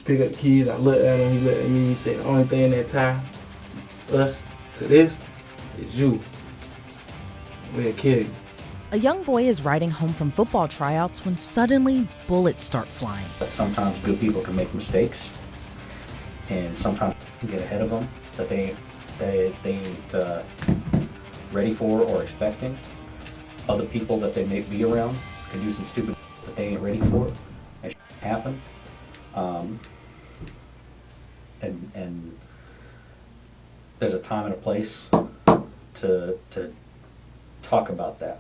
to pick up the keys. I looked at him, he looked at me, he said, the only thing that tie us to this is you. We'll kill you. A young boy is riding home from football tryouts when suddenly bullets start flying. But sometimes good people can make mistakes, and sometimes get ahead of them that they ain't ready for or expecting. Other people that they may be around can do some stupid that they ain't ready for, and happen. And there's a time and a place to talk about that.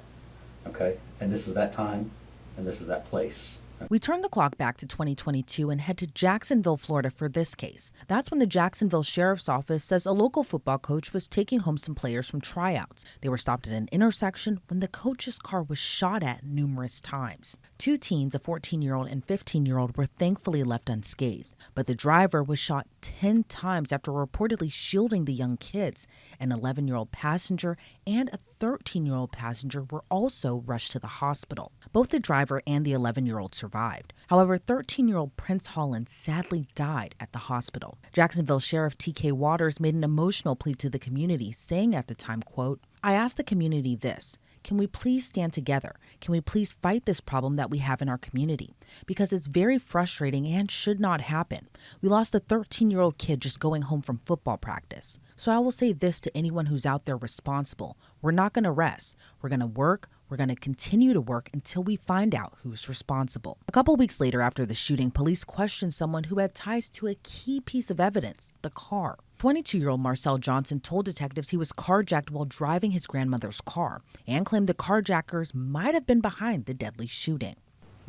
Okay, and this is that time, and this is that place. We turn the clock back to 2022 and head to Jacksonville, Florida for this case. That's when the Jacksonville Sheriff's Office says a local football coach was taking home some players from tryouts. They were stopped at an intersection when the coach's car was shot at numerous times. Two teens, a 14-year-old and 15-year-old, were thankfully left unscathed. But the driver was shot 10 times after reportedly shielding the young kids. An 11-year-old passenger and a 13-year-old passenger were also rushed to the hospital. Both the driver and the 11-year-old survived. However, 13-year-old Prince Holland sadly died at the hospital. Jacksonville Sheriff T.K. Waters made an emotional plea to the community, saying at the time, quote, "I asked the community this. Can we please stand together? Can we please fight this problem that we have in our community? Because it's very frustrating and should not happen. We lost a 13-year-old kid just going home from football practice. So I will say this to anyone who's out there responsible. We're not going to rest. We're going to work. We're going to continue to work until we find out who's responsible." A couple weeks later after the shooting, police questioned someone who had ties to a key piece of evidence, the car. 22-year-old Marcel Johnson told detectives he was carjacked while driving his grandmother's car and claimed the carjackers might have been behind the deadly shooting.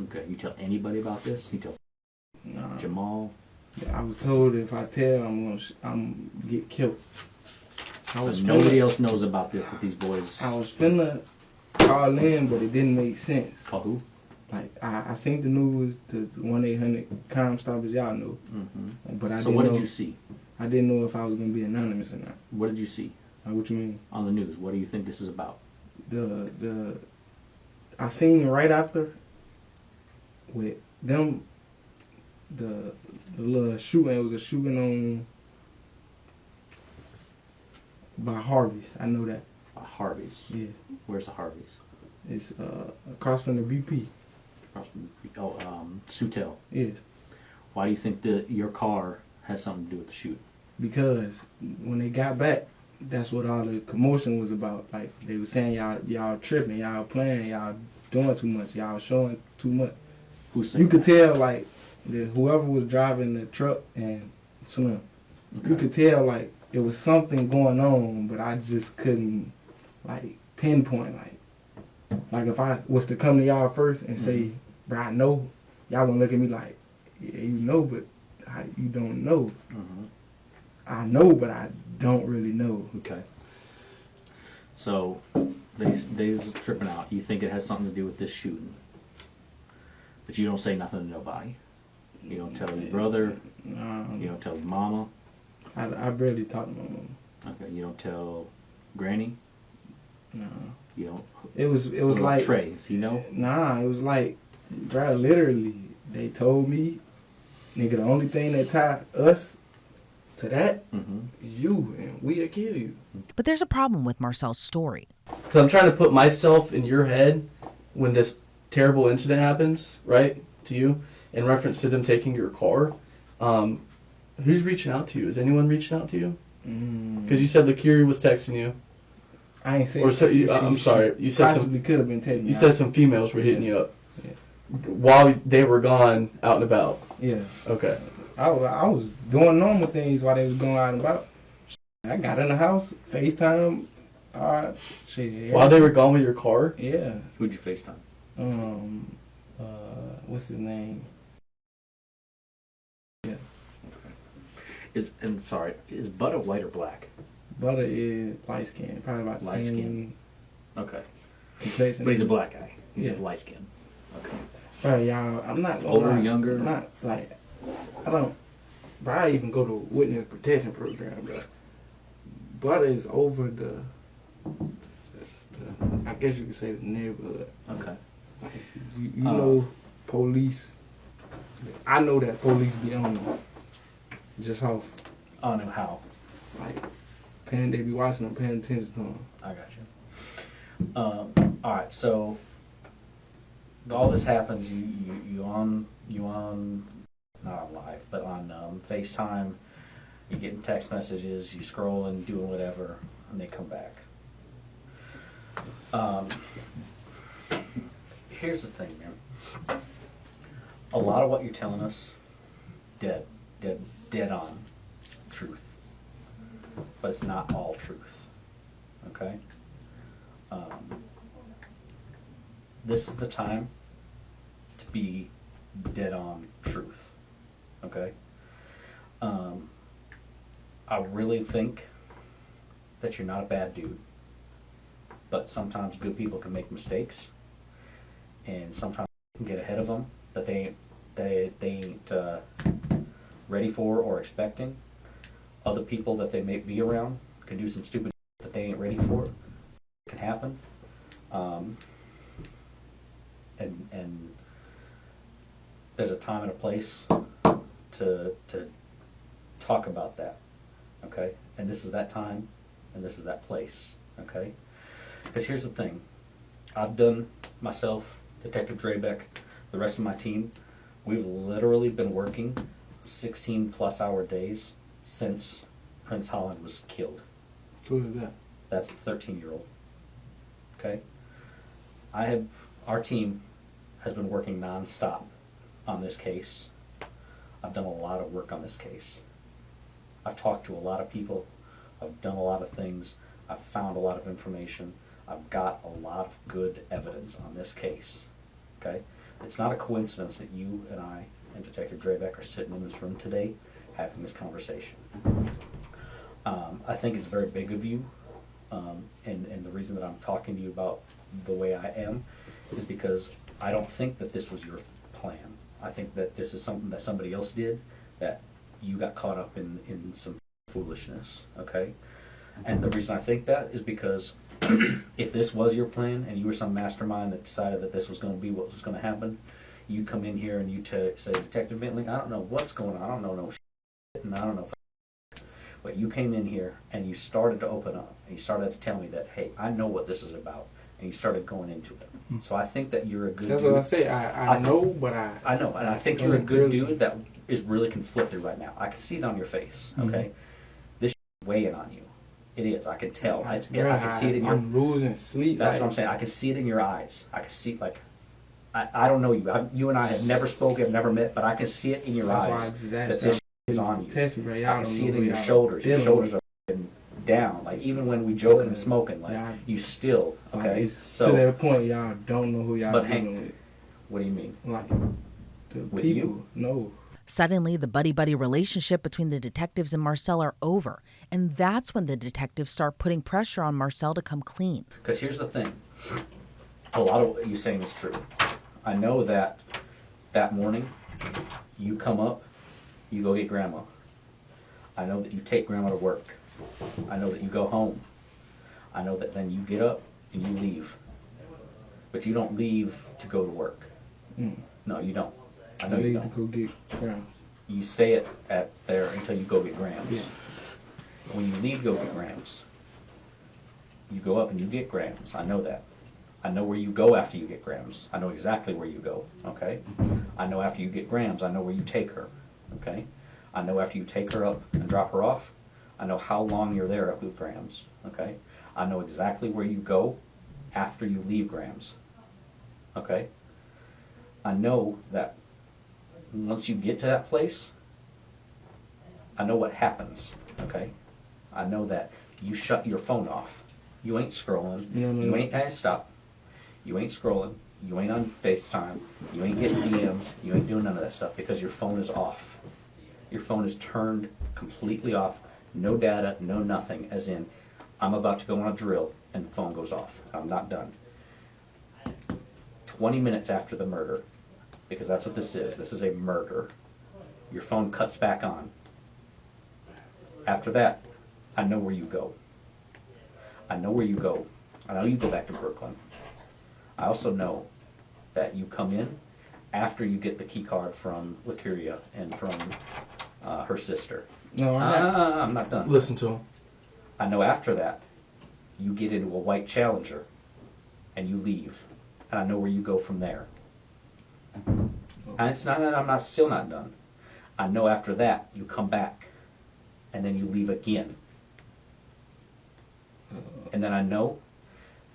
Okay, you tell anybody about this? You tell Jamal? I was told if I tell, I'm gonna get killed. Nobody else knows about this with these boys. I was finna call in, but it didn't make sense. Call who? Like I seen the news, the 1-800-CRIME stoppers, y'all know. Mm-hmm. But So what did you see? I didn't know if I was gonna be anonymous or not. What did you see? What you mean? On the news. What do you think this is about? I seen right after with them the little shooting. It was a shooting on by Harvey's. I know that. By Harvey's? Yeah. Where's the Harvey's? It's across from the BP. Across from the BP. Oh, Sutel. Yes. Why do you think that your car has something to do with the shooting? Because when they got back, that's what all the commotion was about. Like, they were saying y'all tripping, y'all playing, y'all doing too much, y'all showing too much. Who said You could that? tell, like, whoever was driving the truck and Slim, Okay. you could tell, like, it was something going on, but I just couldn't, like, pinpoint, like if I was to come to y'all first and say, bro, I know, y'all gonna look at me like, yeah, you know, but you don't know. Mm-hmm. I know, but I don't really know. Okay. So they's tripping out. You think it has something to do with this shooting, but you don't say nothing to nobody. You don't tell your brother. You don't tell your mama. I barely talk to my mama. Okay. You don't tell Granny. No. You don't. It was like Trey. Does he know? Nah, it was like, bro, literally, they told me, nigga, the only thing that tied us to that is you, and we'll kill you. But there's a problem with Marcel's story. Because I'm trying to put myself in your head when this terrible incident happens, right, to you, in reference to them taking your car. Who's reaching out to you? Is anyone reaching out to you? Because you said Lakiri was texting you. I ain't saying. Or so, I'm sorry. You said possibly could have been taking. You said some females were hitting you up while they were gone out and about. Yeah. Okay. I was doing normal things while they was going out and about. I got in the house, FaceTime. Shit. While they were gone with your car? Yeah. Who'd you FaceTime? What's his name? Yeah. Is Butter white or black? Butter is light skin, probably about the Light same skin. Okay. complexion. But he's a black guy. He's Yeah. a light skin. Okay. Bro, y'all, I'm not gonna Older, lie. younger? Not like, I don't, bro, I even go to witness protection program, bro. Butter is over the I guess you could say the neighborhood. Okay. You know, police I know that police be on them. Just off, I don't know how. like, they be watching them, paying attention to them. I got you. All right, so all this happens. You on not on live, but on FaceTime. You getting text messages. You scrolling, doing whatever, and they come back. Here's the thing, man. A lot of what you're telling us, dead on truth, but it's not all truth. Okay. This is the time to be dead on truth. Okay. I really think that you're not a bad dude, but sometimes good people can make mistakes, and sometimes you can get ahead of them that they ain't ready for or expecting. Other people that they may be around can do some stupid that they ain't ready for. It can happen. And there's a time and a place to talk about that, okay? And this is that time, and this is that place, okay? Because here's the thing. I've done, myself, Detective Drebeck, the rest of my team, we've literally been working 16 plus hour days since Prince Holland was killed. Who is that? That's a 13-year-old. Okay? Our team has been working non-stop on this case. I've done a lot of work on this case. I've talked to a lot of people. I've done a lot of things. I've found a lot of information. I've got a lot of good evidence on this case. Okay? It's not a coincidence that you and I and Detective Drebeck are sitting in this room today having this conversation. I think it's very big of you, and the reason that I'm talking to you about the way I am is because I don't think that this was your plan. I think that this is something that somebody else did, that you got caught up in some foolishness, okay? And the reason I think that is because if this was your plan and you were some mastermind that decided that this was going to be what was going to happen, you come in here and you say, Detective Bentley, I don't know what's going on. I don't know no shit, and I don't know. But you came in here and you started to open up and you started to tell me that, hey, I know what this is about, and you started going into it. So I think that you're a good That's dude. what I say. I know, but I know, and I think you're a good dude that is really conflicted right now. I can see it on your face, okay? This is weighing on you. It is. I can tell. I can see it in your... I'm losing sleep. That's what I'm saying. I can see it in your eyes. I can see, like... I don't know you. You and I have never spoken, have never met, but I can see it in your eyes that this is on you. Test me, right? I can see it in your shoulders. Your shoulders are down. Like, even when we joking and smoking, like, you still, okay? It's to that point, y'all don't know who y'all dealing with. What do you mean? Like, the With people, you? no. Suddenly, the buddy-buddy relationship between the detectives and Marcel are over, and that's when the detectives start putting pressure on Marcel to come clean. Because here's the thing. A lot of what you're saying is true. I know that morning, you come up, you go get Grandma. I know that you take Grandma to work. I know that you go home. I know that then you get up and you leave. But you don't leave to go to work. No, you don't. I know you don't. To go get Grams. You stay at there until you go get Grams. Yeah. When you leave to go get Grams, you go up and you get Grams. I know that. I know where you go after you get Grams. I know exactly where you go, okay? I know after you get Grams, I know where you take her, okay? I know after you take her up and drop her off, I know how long you're there at with Grams, okay? I know exactly where you go after you leave Grams, okay? I know that once you get to that place, I know what happens, okay? I know that you shut your phone off. You ain't scrolling. You ain't, stop. You ain't scrolling. You ain't on FaceTime. You ain't getting DMs. You ain't doing none of that stuff because your phone is off. Your phone is turned completely off. No data, no nothing, as in, I'm about to go on a drill and the phone goes off. I'm not done. 20 minutes after the murder, because that's what this is. This is a murder. Your phone cuts back on. After that, I know where you go. I know where you go. I know you go back to Brooklyn. I also know that you come in after you get the key card from Lacuria and from her sister. No, I'm not done. Listen to him. I know after that, you get into a white Challenger, and you leave, and I know where you go from there. And it's not that I'm still not done. I know after that you come back, and then you leave again, and then I know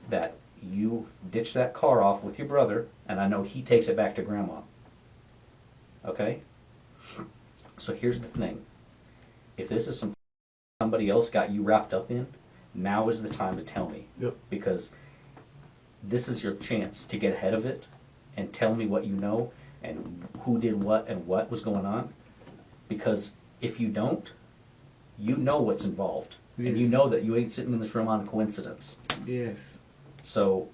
that you ditch that car off with your brother, and I know he takes it back to Grandma. Okay? So here's the thing. If this is somebody else got you wrapped up in, now is the time to tell me. Yep. Because this is your chance to get ahead of it and tell me what you know and who did what and what was going on. Because if you don't, you know what's involved. Yes. And you know that you ain't sitting in this room on coincidence. Yes. So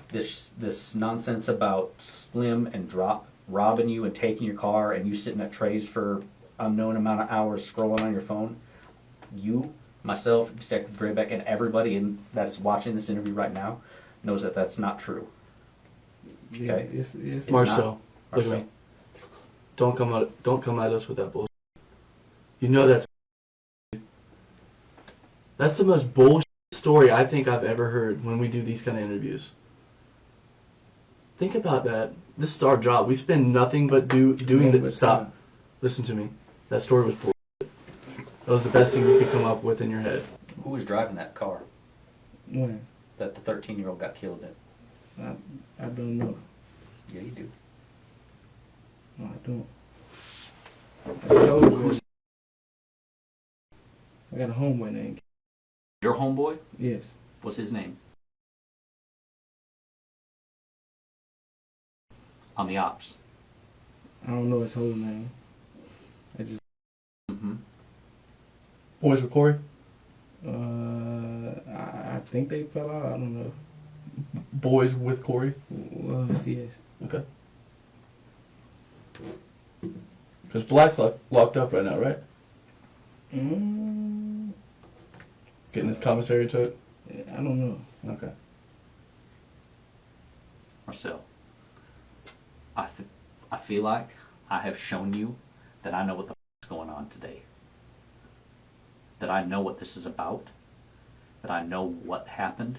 this nonsense about Slim and Drop robbing you and taking your car and you sitting at Trey's for unknown amount of hours scrolling on your phone, you, myself, Detective Draybeck, and everybody that is watching this interview right now knows that that's not true. Yeah, Okay? it's Marcel, look at me. Don't come at us with that bullshit. You know that's the most bullshit story I think I've ever heard when we do these kind of interviews. Think about that. This is our job. We spend nothing but doing the stop. time. Listen to me. That story was bullshit. That was the best thing you could come up with in your head. Who was driving that car When? that the 13-year-old got killed in? I don't know. Yeah, you do. No, I don't. I told you. I got a homeboy named. Your homeboy? Yes. What's his name? On the ops. I don't know his whole name. I just. Mm-hmm. Boys with Corey? I think they fell out. I don't know. Boys with Corey? Yes. Okay. Because Black's locked up right now, right? Getting his commissary took? I don't know. Okay. Marcel, I feel like I have shown you that I know what the is going on today. That I know what this is about. That I know what happened,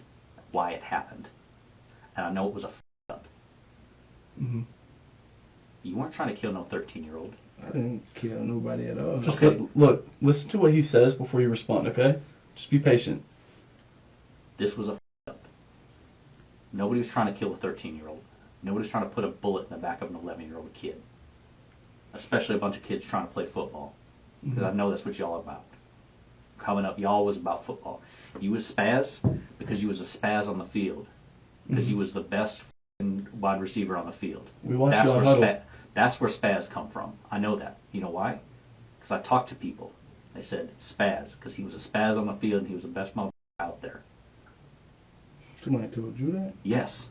why it happened. And I know it was a up. Mm-hmm. You weren't trying to kill no 13-year-old. I didn't kill nobody at all. Just Okay. look, listen to what he says before you respond, okay? Just be patient. This was a up. Nobody was trying to kill a 13-year-old. Nobody was trying to put a bullet in the back of an 11-year-old kid. Especially a bunch of kids trying to play football. Because I know that's what y'all are about. Coming up, y'all was about football. You was spaz because you was a spaz on the field. Because you was the best wide receiver on the field. We watched you on Huddle. That's where spaz come from. I know that. You know why? Because I talked to people. They said spaz because he was a spaz on the field and he was the best motherfucker out there. Somebody told you that? Yes.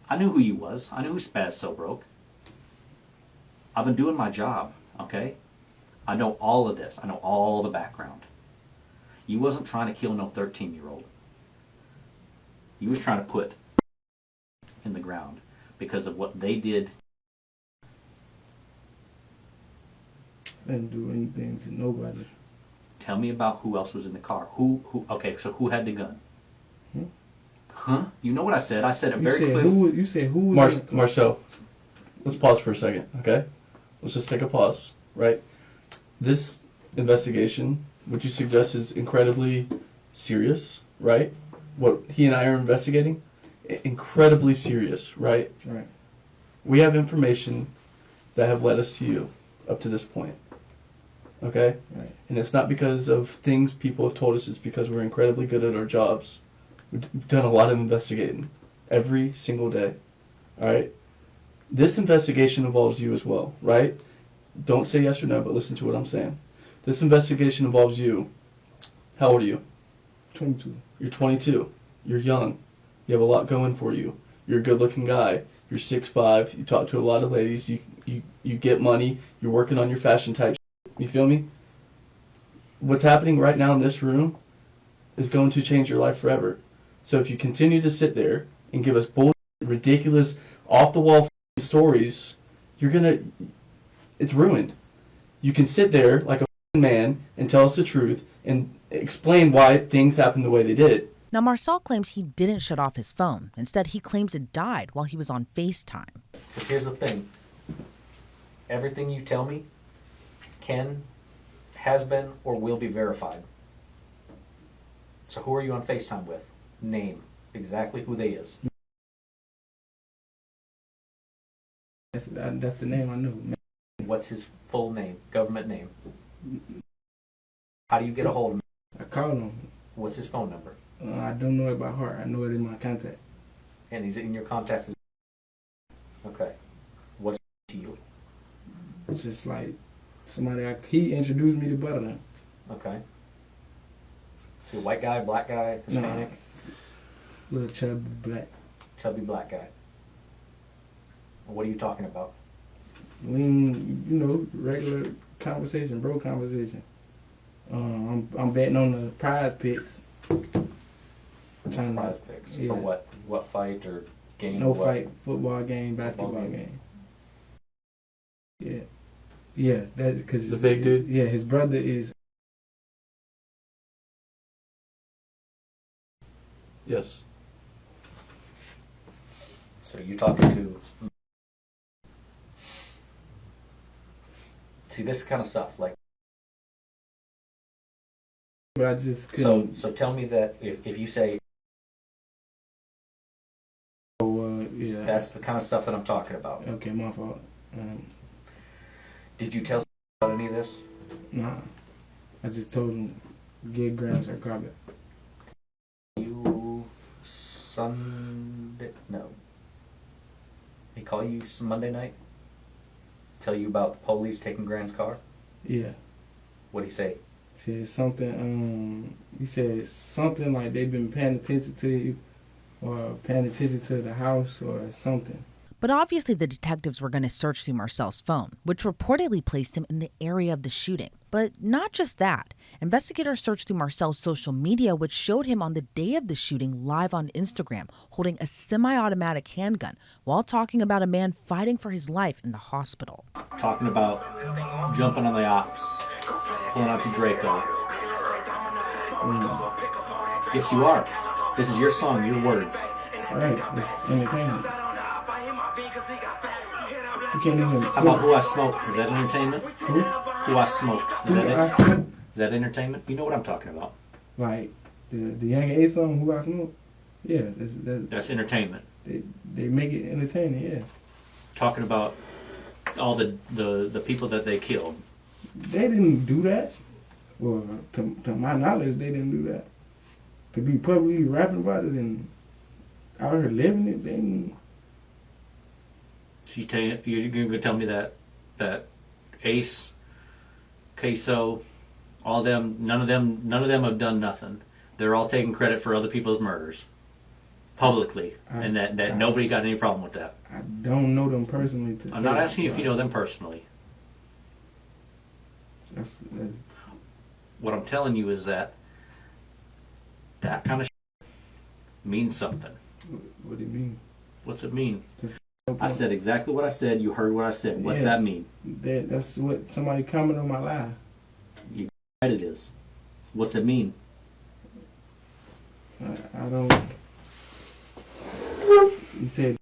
I knew who you was. I knew who Spaz So Broke. I've been doing my job, okay? I know all of this. I know all the background. You wasn't trying to kill no 13-year-old. You was trying to put in the ground because of what they did. I didn't do anything to nobody. Tell me about who else was in the car. Okay, so who had the gun? Huh? You know what I said? I said it very clearly. You said who was in the car? Marcel, let's pause for a second, okay? Let's just take a pause, right? This investigation, which you suggest is incredibly serious, right? What he and I are investigating, incredibly serious, right? Right. We have information that have led us to you up to this point, okay? Right. And it's not because of things people have told us, it's because we're incredibly good at our jobs. We've done a lot of investigating every single day, all right? This investigation involves you as well, right? Don't say yes or no, but listen to what I'm saying. This investigation involves you. How old are you? 22. You're 22. You're young. You have a lot going for you. You're a good-looking guy. You're 6'5". You talk to a lot of ladies. You get money. You're working on your fashion type. You feel me? What's happening right now in this room is going to change your life forever. So if you continue to sit there and give us bullshit, ridiculous, off-the-wall stories, it's ruined. You can sit there like a man and tell us the truth and explain why things happened the way they did. Now, Marcel claims he didn't shut off his phone. Instead, he claims it died while he was on FaceTime. Because here's the thing. Everything you tell me has been, or will be verified. So who are you on FaceTime with? Name. Exactly who they is. That's the name I know. What's his full name? Government name? How do you get a hold of him? I called him. What's his phone number? I don't know it by heart. I know it in my contact. And he's in your contacts. Okay. What's to you? It's just like somebody. He introduced me to Butterland. Okay. You a white guy, black guy, Hispanic? No. Little chubby black. Chubby black guy. What are you talking about? Regular conversation, bro conversation. I'm betting on the prize picks. Prize picks? Yeah. For what? What fight or game? No what? fight, football game, basketball game. Yeah, that's because the big dude. Yeah, his brother is. Yes. So you're talking to. See, this kind of stuff, like. But I just couldn't. So tell me that if you say. Yeah. That's the kind of stuff that I'm talking about. Okay, my fault. Did you tell about any of this? Nah. I just told him, get grams or carpet. You Sunday? No. He call you Monday night? Tell you about the police taking Grant's car? Yeah. What'd he say? He said something like they've been paying attention to you or paying attention to the house or something. But obviously the detectives were going to search through Marcel's phone, which reportedly placed him in the area of the shooting. But not just that. Investigators searched through Marcel's social media, which showed him on the day of the shooting live on Instagram, holding a semi-automatic handgun while talking about a man fighting for his life in the hospital. Talking about jumping on the ops, pulling out your Draco. Yes, you are. This is your song, your words. All right, it's entertainment. You can't even. How about Who I Smoke? Is that entertainment? Who I Smoke. Is that it? Is that entertainment? You know what I'm talking about. Like the Young A song, Who I Smoke? Yeah, that's entertainment. They make it entertaining, yeah. Talking about all the people that they killed. They didn't do that. Well, to my knowledge, they didn't do that. To be publicly rapping about it and out here living it, they didn't. You're going to tell me that Ace, Queso, all them, none of them have done nothing. They're all taking credit for other people's murders publicly, and that nobody got any problem with that. I don't know them personally. I'm not asking you if you know them personally. That's what I'm telling you is that kind of means something. What do you mean? What's it mean? I said exactly what I said. You heard what I said. What's that mean? That's what somebody commented on my live. You right it is. What's it mean? I don't. He said.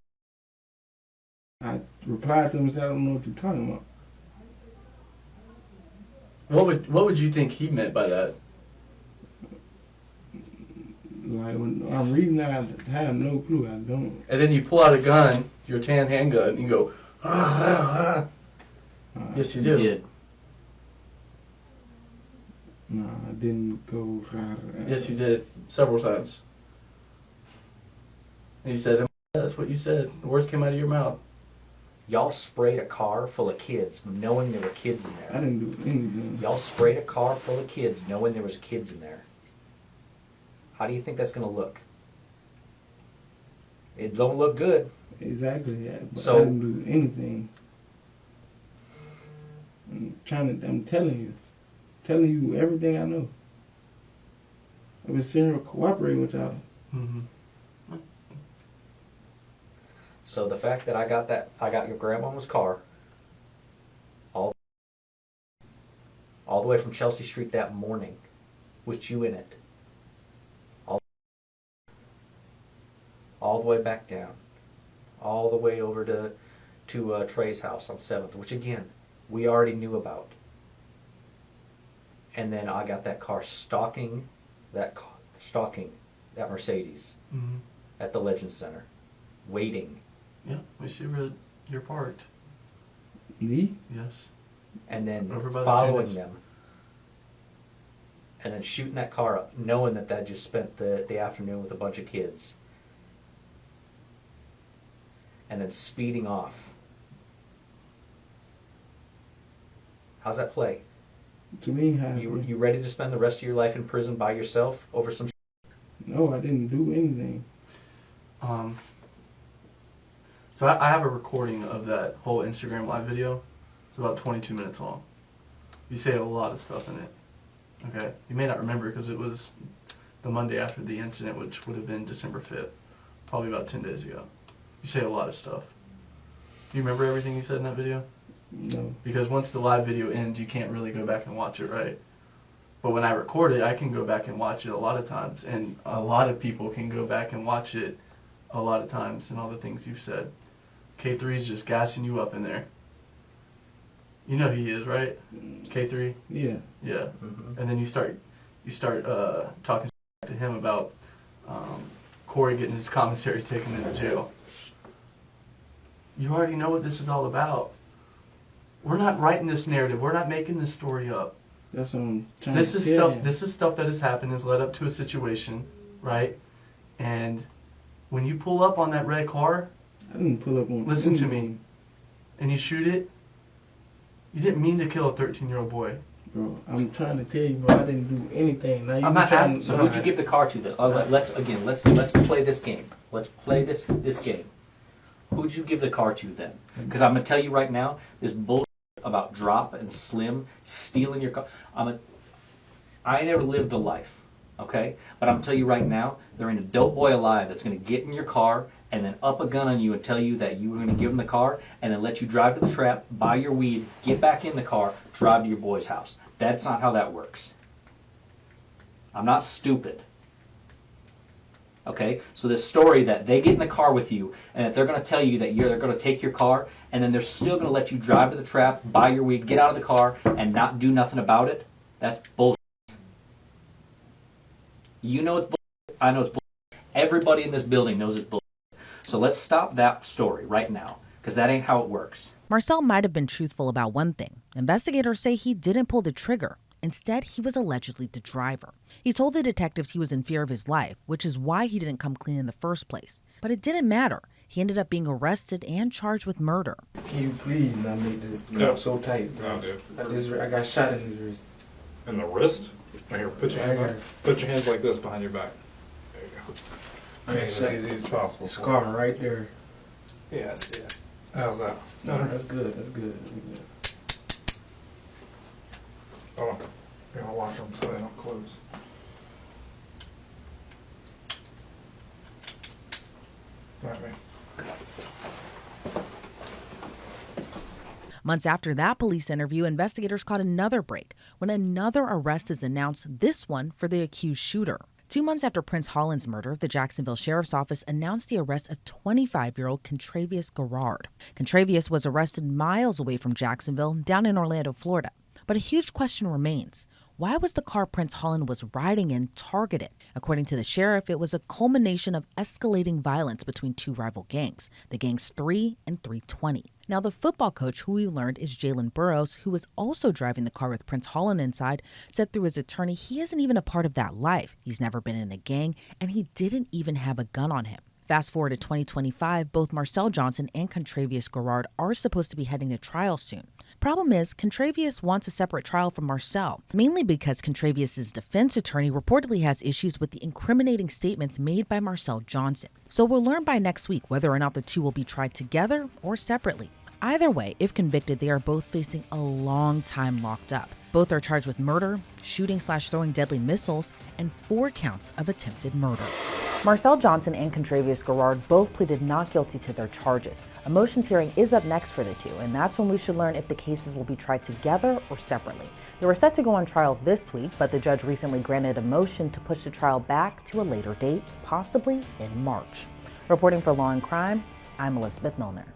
I replied to him and said, I don't know what you're talking about. What would you think he meant by that? Like when I'm reading that, I have no clue. I don't. And then you pull out a gun, your tan handgun, and you go, ah, ah. Yes, you do. You did. No, I didn't go. Yes, you did. Several times. And you said, that's what you said. The words came out of your mouth. Y'all sprayed a car full of kids knowing there were kids in there. I didn't do anything. Y'all sprayed a car full of kids knowing there was kids in there. How do you think that's going to look? It don't look good. Exactly, yeah. But So, I didn't do anything. I'm telling you everything I know. I've been sitting here cooperating with y'all. Mm-hmm. So the fact that I got your grandmama's car all the way from Chelsea Street that morning with you in it, all the way back down, all the way over to Trey's house on 7th, which again, we already knew about. And then I got that car stalking that Mercedes at the Legends Center, waiting. Yeah, we see where you're parked. Me? Yes. And then Over by the following tennis. them. And then shooting that car up, knowing that just spent the afternoon with a bunch of kids. And then speeding off. How's that play? To me, You ready to spend the rest of your life in prison by yourself over some No, I didn't do anything. So I have a recording of that whole Instagram live video. It's about 22 minutes long. You say a lot of stuff in it. Okay? You may not remember because it was the Monday after the incident, which would have been December 5th. Probably about 10 days ago. You say a lot of stuff. Do you remember everything you said in that video? No. Because once the live video ends, you can't really go back and watch it, right? But when I record it, I can go back and watch it a lot of times. And a lot of people can go back and watch it a lot of times and all the things you've said. K3 is just gassing you up in there. You know he is, right? K3? Yeah. Yeah. And then you start talking to him about Corey getting his commissary taken into jail. You already know what this is all about. We're not writing this narrative. We're not making this story up. That's what I'm trying This to is tell stuff. you. This is stuff that has happened, has led up to a situation, right? And when you pull up on that red car, I didn't pull up on listen to anything. me, and you shoot it, you didn't mean to kill a 13-year-old boy. Bro, I'm trying to tell you, bro, I didn't do anything. Now, I'm not asking. So who'd you give the car to? Then let's play this game. Let's play this game. Who'd you give the car to then? Because I'm gonna tell you right now, this bullshit about Drop and Slim stealing your car. I never lived the life, okay? But I'm gonna tell you right now, there ain't a dope boy alive that's gonna get in your car and then up a gun on you and tell you that you were gonna give him the car and then let you drive to the trap, buy your weed, get back in the car, drive to your boy's house. That's not how that works. I'm not stupid. Okay, so this story that they get in the car with you and that they're going to tell you that they're going to take your car and then they're still going to let you drive to the trap, buy your weed, get out of the car, and not do nothing about it, that's bullshit. You know it's bullshit. I know it's bullshit. Everybody in this building knows it's bullshit. So let's stop that story right now because that ain't how it works. Marcel might have been truthful about one thing. Investigators say he didn't pull the trigger. Instead, he was allegedly the driver. He told the detectives he was in fear of his life, which is why he didn't come clean in the first place. But it didn't matter. He ended up being arrested and charged with murder. Can you please not make the cup so tight, bro? No, dude. I got shot in his wrist. In the wrist? Right here, put your hands like this behind your back. There you go. Make it as easy as possible. Scar right there. Yeah, I see it. How's that? No, that's good. That's good. Oh, here, I'll watch them so they don't close. Right, man. Months after that police interview, investigators caught another break when another arrest is announced, this one for the accused shooter. 2 months after Prince Holland's murder, the Jacksonville Sheriff's Office announced the arrest of 25-year-old Contravious Garrard. Contravious was arrested miles away from Jacksonville, down in Orlando, Florida. But a huge question remains. Why was the car Prince Holland was riding in targeted? According to the sheriff, it was a culmination of escalating violence between two rival gangs, the gangs 3 and 320. Now, the football coach, who we learned is Jalen Burroughs, who was also driving the car with Prince Holland inside, said through his attorney he isn't even a part of that life. He's never been in a gang, and he didn't even have a gun on him. Fast forward to 2025, both Marcel Johnson and Contravious Garrard are supposed to be heading to trial soon. Problem is, Contravious wants a separate trial from Marcel, mainly because Contravious' defense attorney reportedly has issues with the incriminating statements made by Marcel Johnson. So we'll learn by next week whether or not the two will be tried together or separately. Either way, if convicted, they are both facing a long time locked up. Both are charged with murder, shooting/throwing deadly missiles, and 4 counts of attempted murder. Marcel Johnson and Contravious Garrard both pleaded not guilty to their charges. A motions hearing is up next for the two, and that's when we should learn if the cases will be tried together or separately. They were set to go on trial this week, but the judge recently granted a motion to push the trial back to a later date, possibly in March. Reporting for Law and Crime, I'm Elizabeth Millner.